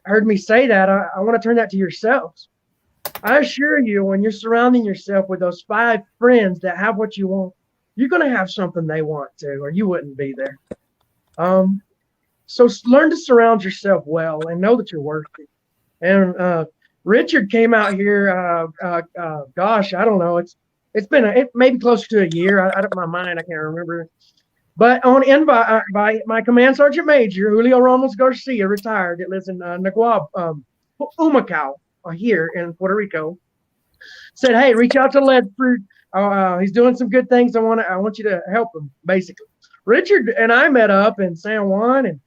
heard me say that, I want to turn that to yourselves. I assure you, when you're surrounding yourself with those 5 friends that have what you want, you're going to have something they want too, or you wouldn't be there. So learn to surround yourself well and know that you're worth it. And Richard came out here, gosh, I don't know. It's been maybe closer to a year. Out of my mind, I can't remember. But on invite by my command sergeant major, Julio Ramos Garcia, retired, that lives in Naguab, Humacao, here in Puerto Rico, said, "Hey, reach out to Ledford. He's doing some good things. I want you to help him." Basically, Richard and I met up in San Juan, and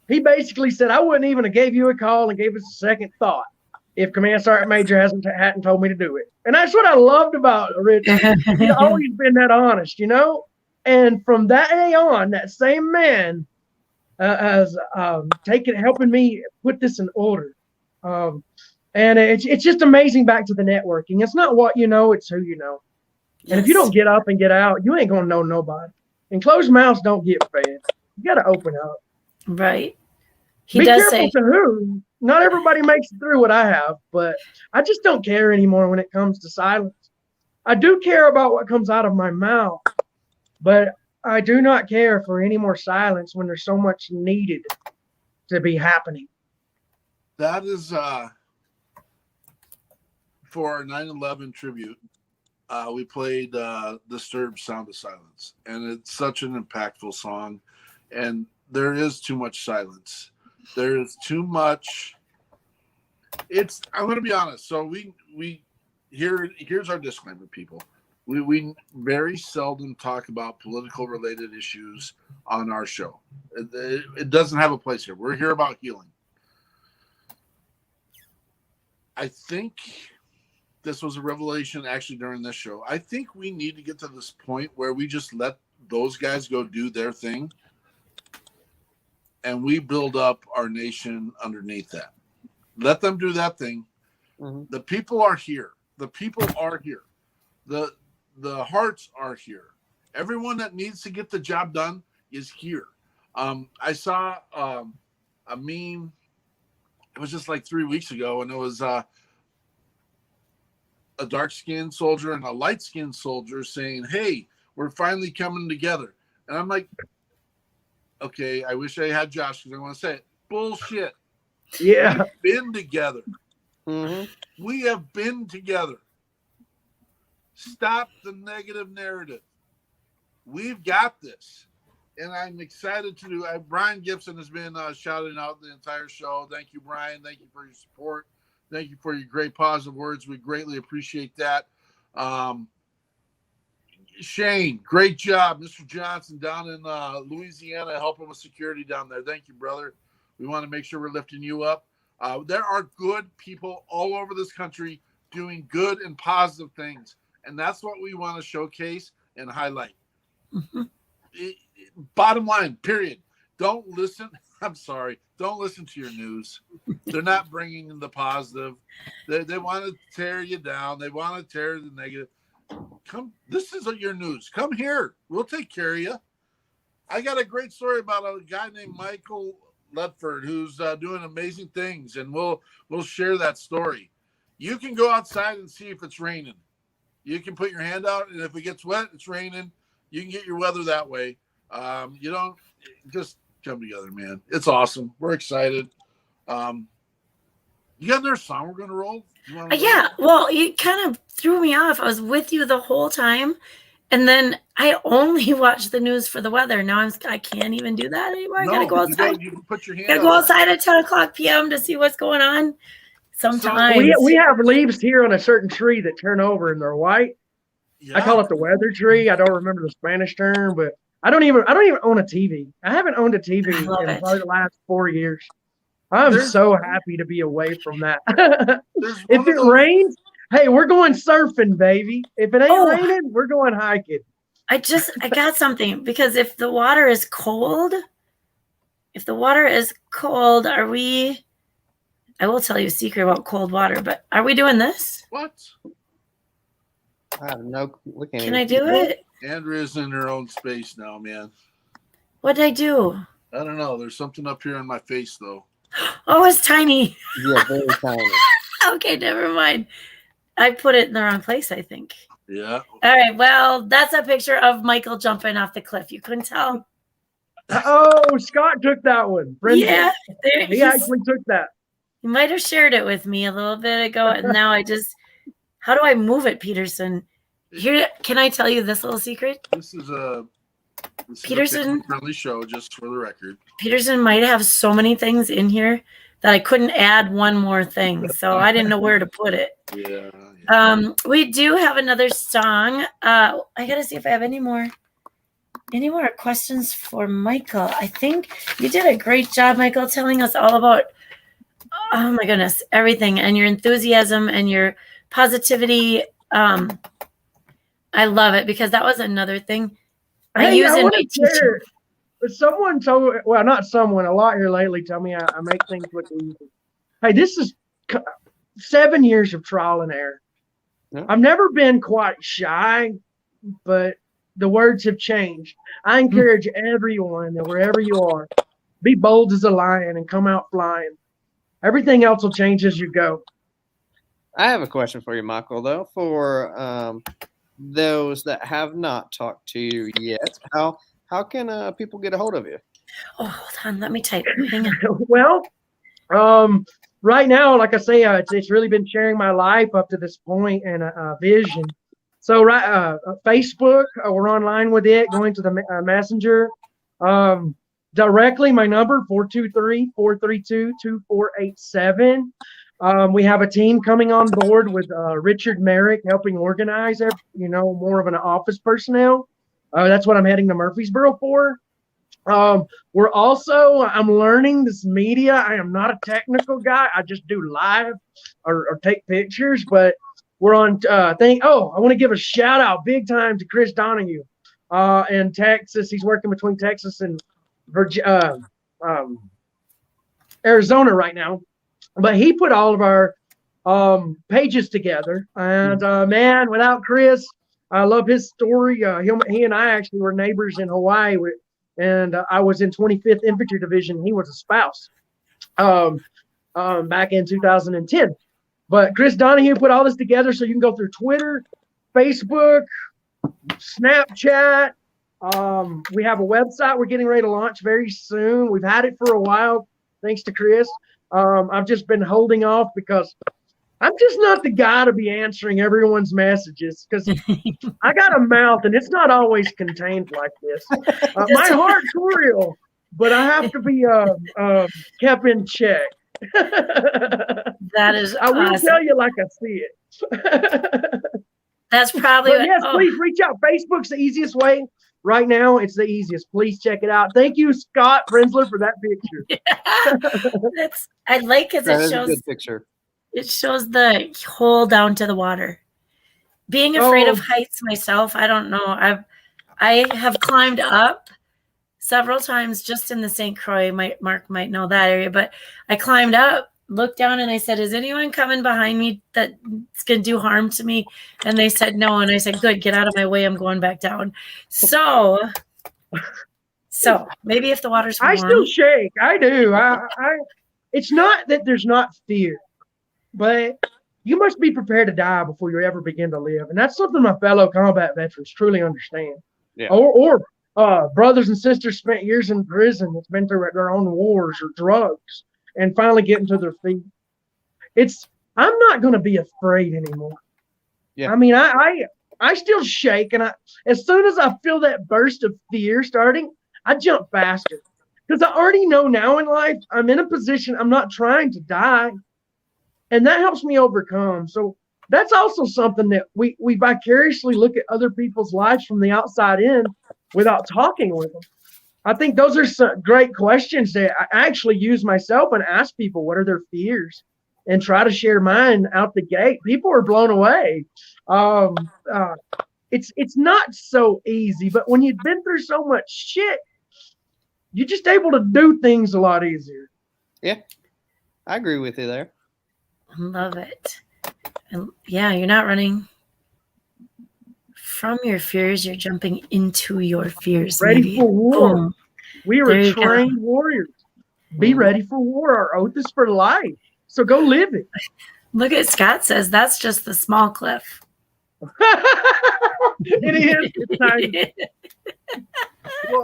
he basically said, "I wouldn't even have gave you a call and gave us a second thought if command sergeant major hadn't told me to do it." And that's what I loved about Richard. He's always been that honest, you know. And from that day on, that same man has helping me put this in order. And it's just amazing back to the networking. It's not what you know, it's who you know. Yes. And if you don't get up and get out, you ain't going to know nobody. And closed mouths don't get fed. You got to open up. Right. Be careful to who. Not everybody makes it through what I have, but I just don't care anymore when it comes to silence. I do care about what comes out of my mouth. But I do not care for any more silence when there's so much needed to be happening. That is for our 9/11 tribute. We played Disturbed Sound of Silence. And it's such an impactful song. And there is too much silence. There is too much. I'm going to be honest. So here's our disclaimer, people. We very seldom talk about political related issues on our show. It doesn't have a place here. We're here about healing. I think this was a revelation actually during this show. I think we need to get to this point where we just let those guys go do their thing and we build up our nation underneath that. Let them do that thing. Mm-hmm. The people are here. The people are here. The hearts are here. Everyone that needs to get the job done is here. I saw a meme. It was just like 3 weeks ago, and it was a dark-skinned soldier and a light-skinned soldier saying, "Hey, we're finally coming together." And I'm like, okay, I wish I had Josh because I want to say it. Bullshit. Yeah. We've been together. Mm-hmm. We have been together. Stop the negative narrative. We've got this. And I'm excited to do. Brian Gibson has been shouting out the entire show. Thank you, Brian. Thank you for your support. Thank you for your great positive words. We greatly appreciate that. Shane, great job. Mr. Johnson down in Louisiana helping with security down there. Thank you, brother. We want to make sure we're lifting you up. There are good people all over this country doing good and positive things. And that's what we want to showcase and highlight. Mm-hmm. Bottom line, period. Don't listen. I'm sorry. Don't listen to your news. They're not bringing in the positive. They want to tear you down. They want to tear the negative. Come. This is your news. Come here. We'll take care of you. I got a great story about a guy named Michael Ledford who's doing amazing things, and we'll share that story. You can go outside and see if it's raining. You can put your hand out, and if it gets wet, it's raining. You can get your weather that way. You don't just come together, man. It's awesome. We're excited. You got another song we're going to roll? Yeah. Well, you kind of threw me off. I was with you the whole time, And then I only watch the news for the weather. Now I can't even do that anymore. I gotta go outside. You can put your hand. Gotta go outside at 10:00 p.m. to see what's going on. Sometimes we have leaves here on a certain tree that turn over and they're white. Yeah. I call it the weather tree. I don't remember the Spanish term, but I don't even own a TV. I haven't owned a TV in probably the last 4 years. I'm so happy to be away from that. If it rains, hey, we're going surfing, baby. If it ain't raining, we're going hiking. I got something, because if the water is cold, are we, I will tell you a secret about cold water, but are we doing this? What? I have no. Can I do it? Andrea's in her own space now, man. What did I do? I don't know. There's something up here on my face, though. Oh, it's tiny. Yeah, very tiny. Okay, never mind. I put it in the wrong place, I think. Yeah. All right. Well, that's a picture of Michael jumping off the cliff. You couldn't tell. Oh, Scott took that one. Brendan. Yeah. He actually took that. You might have shared it with me a little bit ago, and now how do I move it, Peterson? Here, can I tell you this little secret? This is a friendly show, just for the record. Peterson might have so many things in here that I couldn't add one more thing, so I didn't know where to put it. Yeah. We do have another song. I gotta see if I have any more questions for Michael. I think you did a great job, Michael, telling us all about, oh my goodness, everything, and your enthusiasm and your positivity. I love it, because that was another thing I use in my teaching. Someone told, well, not someone, a lot here lately tell me I make things look easy. Hey, this is 7 years of trial and error. Yeah. I've never been quite shy, but the words have changed. I encourage everyone that wherever you are, be bold as a lion and come out flying. Everything else will change as you go. I have a question for you, Michael, though. For those that have not talked to you yet, how can people get a hold of you? Oh, hold on. Let me type. Hang on. Well, right now, like I say, it's really been sharing my life up to this point and a vision. So, Facebook, we're online with it, going to the messenger. Directly, my number, 423-432-2487. We have a team coming on board with Richard Merrick helping organize, more of an office personnel. That's what I'm heading to Murfreesboro for. I'm learning this media. I am not a technical guy. I just do live or take pictures, but we're on I want to give a shout out big time to Chris Donahue in Texas. He's working between Texas and Arizona right now. But he put all of our pages together. And, man, without Chris, I love his story. He and I actually were neighbors in Hawaii. And I was in 25th Infantry Division. He was a spouse back in 2010. But Chris Donahue put all this together so you can go through Twitter, Facebook, Snapchat. We have a website we're getting ready to launch very soon. We've had it for a while, thanks to Chris. I've just been holding off because I'm just not the guy to be answering everyone's messages, because I got a mouth and it's not always contained like this. My heart's real, but I have to be kept in check. That is awesome. I will tell you like I see it. That's probably yes, please reach out. Facebook's the easiest way. Right now, it's the easiest. Please check it out. Thank you, Scott Prenzler, for that picture. Yeah, I like it. That is a good picture. It shows the hole down to the water. Being afraid of heights myself, I don't know. I have climbed up several times just in the St. Croix. Mark might know that area, but I climbed up, looked down, and I said, "Is anyone coming behind me that's going to do harm to me?" And they said no. And I said, "Good, get out of my way. I'm going back down." So maybe if the water's warm. I still shake. I do. It's not that there's not fear, but you must be prepared to die before you ever begin to live. And that's something my fellow combat veterans truly understand. Yeah. Or brothers and sisters spent years in prison that's been through their own wars or drugs and finally getting to their feet. I'm not going to be afraid anymore. Yeah. I mean, I still shake, and as soon as I feel that burst of fear starting, I jump faster because I already know now in life I'm in a position I'm not trying to die, and that helps me overcome. So that's also something that we vicariously look at other people's lives from the outside in without talking with them. I think those are some great questions that I actually use myself and ask people what are their fears and try to share mine out the gate. People are blown away. It's not so easy, but when you've been through so much shit, you're just able to do things a lot easier. Yeah, I agree with you there. I love it. And yeah, you're not running from your fears, you're jumping into your fears. Ready maybe. for war. Boom. We are trained warriors. Be ready for war. Our oath is for life. So go live it. Look at Scott says that's just the small cliff. It is. It's tiny.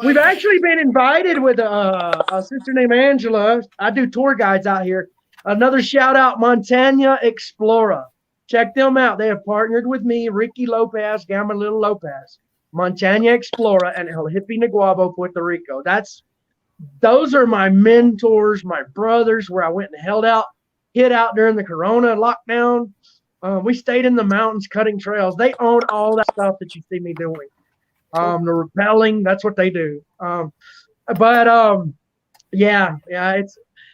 We've actually been invited with a sister named Angela. I do tour guides out here. Another shout out, Montana Explorer. Check them out. They have partnered with me, Ricky Lopez, Gamma Little Lopez, Montana Explorer, and El Hippie Naguabo, Puerto Rico. Those are my mentors, my brothers, where I went and hid out during the Corona lockdown. We stayed in the mountains cutting trails. They own all that stuff that you see me doing. The rappelling, that's what they do.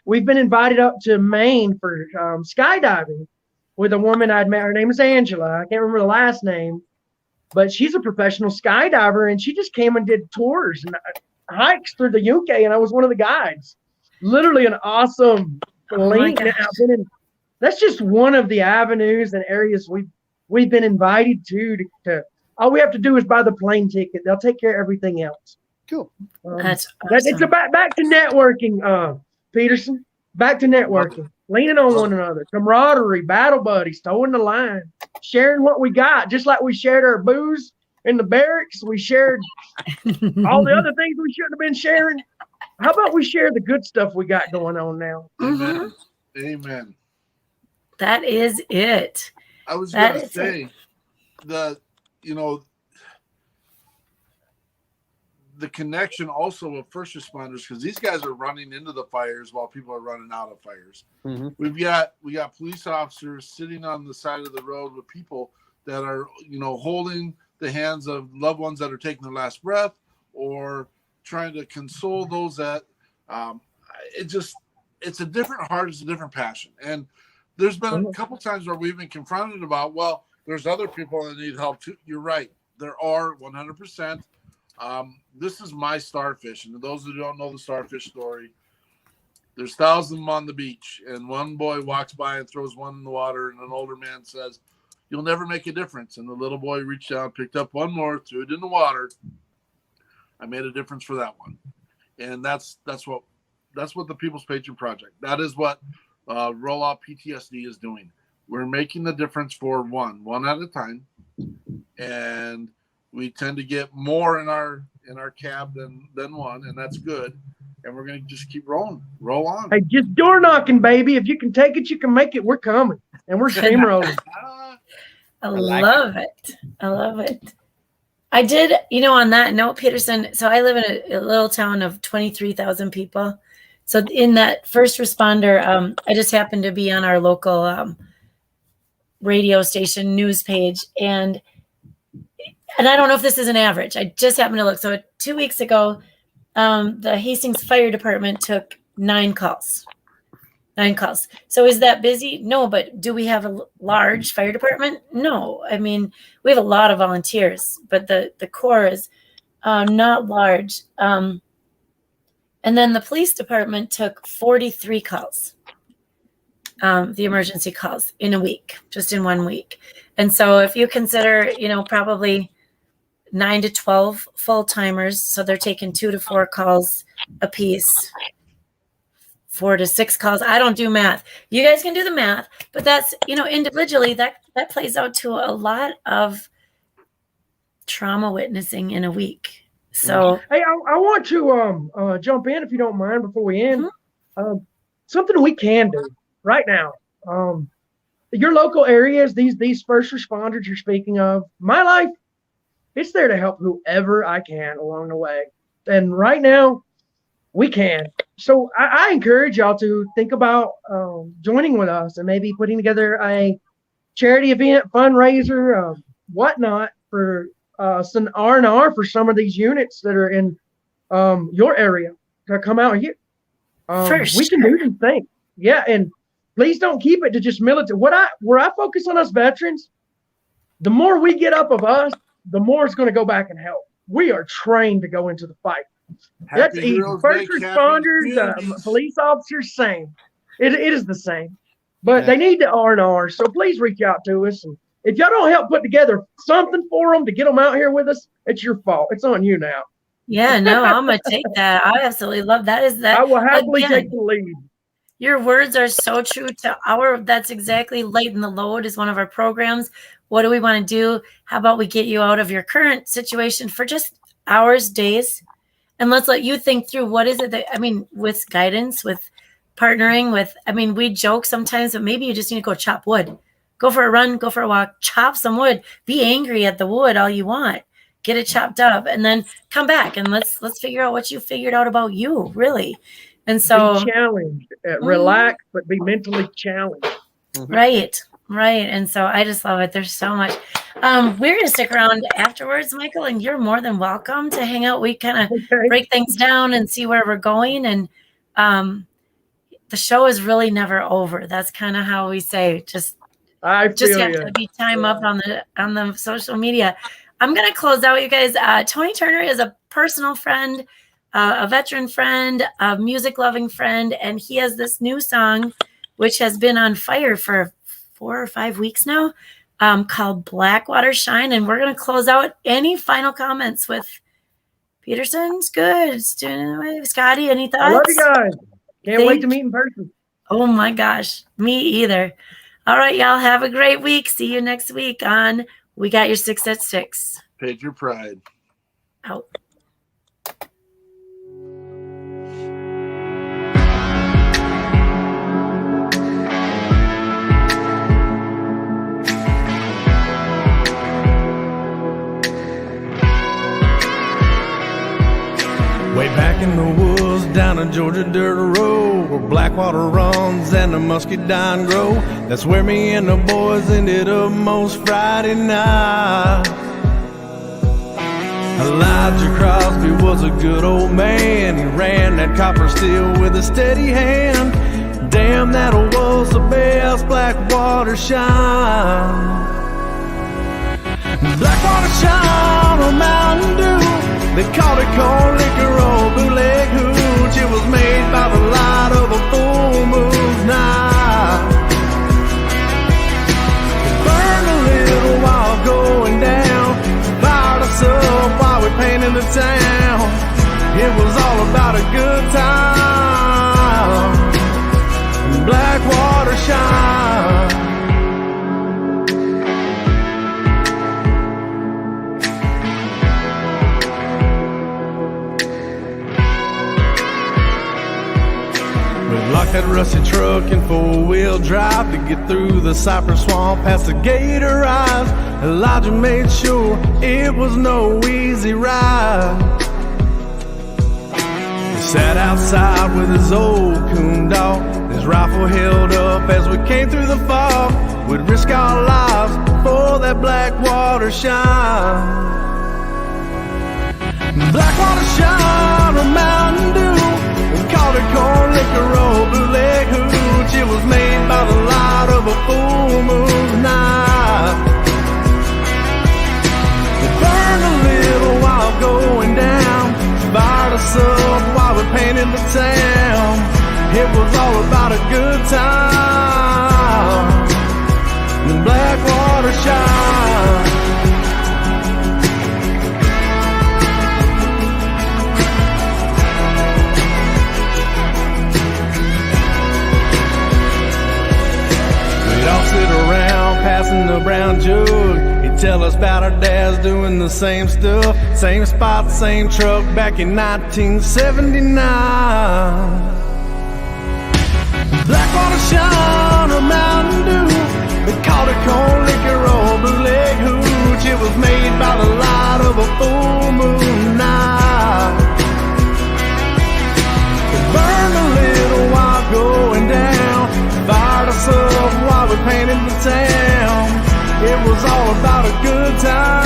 We've been invited up to Maine for skydiving with a woman I'd met. Her name is Angela. I can't remember the last name, but she's a professional skydiver, and she just came and did tours and hikes through the UK, and I was one of the guides. Literally an awesome link. That's just one of the avenues and areas we've been invited to all we have to do is buy the plane ticket. They'll take care of everything else. Cool. That's awesome. It's about back to networking, Peterson. Back to networking. Leaning on one another. Camaraderie, battle buddies, towing the line, sharing what we got. Just like we shared our booze in the barracks, we shared all the other things we shouldn't have been sharing. How about we share the good stuff we got going on now? Amen. Amen. That is it. I was going to say the connection also of first responders, because these guys are running into the fires while people are running out of fires. Mm-hmm. We got police officers sitting on the side of the road with people that are holding the hands of loved ones that are taking their last breath, or trying to console those that it's a different heart, it's a different passion. And there's been a couple times where we've been confronted about, well, there's other people that need help too. You're right. There are 100%. This is my starfish. And those who don't know the starfish story, there's thousands of them on the beach. And one boy walks by and throws one in the water. And an older man says, "You'll never make a difference." And the little boy reached down, picked up one more, threw it in the water. I made a difference for that one. And that's what the People's Patriot Project. That is what Roll Out PTSD is doing. We're making the difference for one at a time, and we tend to get more in our cab than one, and that's good. And we're gonna just keep roll on. Hey, just door knocking, baby. If you can take it, you can make it. We're coming, and we're steamrolling. I love it. I love it. I did, on that note, Peterson. So I live in a little town of 23,000 people. So in that first responder, I just happened to be on our local radio station news page, and I don't know if this is an average. I just happened to look. So 2 weeks ago, the Hastings Fire Department took 9 calls. 9 calls. So is that busy? No, but do we have a large fire department? No. I mean, we have a lot of volunteers, but the Corps is not large. And then the police department took 43 calls, the emergency calls in a week, just in 1 week. And so if you consider, probably 9 to 12 full-timers, so they're taking 2 to 4 calls a piece, 4 to 6 calls. I don't do math. You guys can do the math, but that's, individually that plays out to a lot of trauma witnessing in a week. So, hey, I want to jump in if you don't mind before we end. Something we can do right now your local areas, these first responders you're speaking of, my life, it's there to help whoever I can along the way. And right now, we can. So I encourage y'all to think about joining with us and maybe putting together a charity event, fundraiser, whatnot for some R&R for some of these units that are in your area to come out here. We can do these things. Yeah, and please don't keep it to just military. Where I focus on us veterans, the more we get up of us, the more it's going to go back and help. We are trained to go into the fight. That's easy. First responders, police officers, same. It is the same. But they need the R&R, so please reach out to us. And if y'all don't help put together something for them to get them out here with us, it's your fault. It's on you now. Yeah, no, I'm going to take that. I absolutely love that. I will happily take the lead. Your words are so true to that's exactly Lighten the Load is one of our programs. What do we want to do? How about we get you out of your current situation for just hours, days, and let's let you think through what is it that, with guidance, with partnering with, we joke sometimes, but maybe you just need to go chop wood, go for a run, go for a walk, chop some wood, be angry at the wood all you want, get it chopped up, and then come back and let's figure out what you figured out about you, really. And so be challenged, relax, but be mentally challenged. Right. And so I just love it. There's so much. We're going to stick around afterwards, Michael, and you're more than welcome to hang out. We kind of break things down and see where we're going. And the show is really never over. That's kind of how we say, just have to be time up on the social media. I'm going to close out, you guys. Tony Turner is a personal friend, a veteran friend, a music loving friend, and he has this new song, which has been on fire for 4 or 5 weeks now, called Blackwater Shine. And we're going to close out. Any final comments with Peterson's good? Scotty, any thoughts? I love you guys. Can't wait to meet in person. Oh my gosh, me either. All right, y'all, have a great week. See you next week on We Got Your 6 at 6. Patriot Pride. Out. Way back in the woods, down a Georgia dirt road, where Blackwater runs and the muscadine grow. That's where me and the boys ended up most Friday night. Elijah Crosby was a good old man. He ran that copper steel with a steady hand. Damn, that was the best Blackwater shine. Blackwater shine on Mountain Dew. They called it corn liquor or bootleg hooch. It was made by the light of a full moon night. It burned a little while going down, fired us up while we painted the town. It was all about a good time. Blackwater shine. Locked that rusty truck in four-wheel drive to get through the cypress swamp past the gator eyes. Elijah made sure it was no easy ride. He sat outside with his old coon dog, his rifle held up as we came through the fog. We'd risk our lives for that Blackwater shine. Blackwater shine on Mountain Dew. We called it corn liquor or bootleg hooch. It was made by the light of a full moon night. It burned a little while going down, fired us up while we painted the town. It was all about a good time. The Blackwater shine. Sit around passing the brown jug. He'd tell us about our dads doing the same stuff, same spot, same truck back in 1979. Blackwater shine or Mountain Dew. They in the town. It was all about a good time.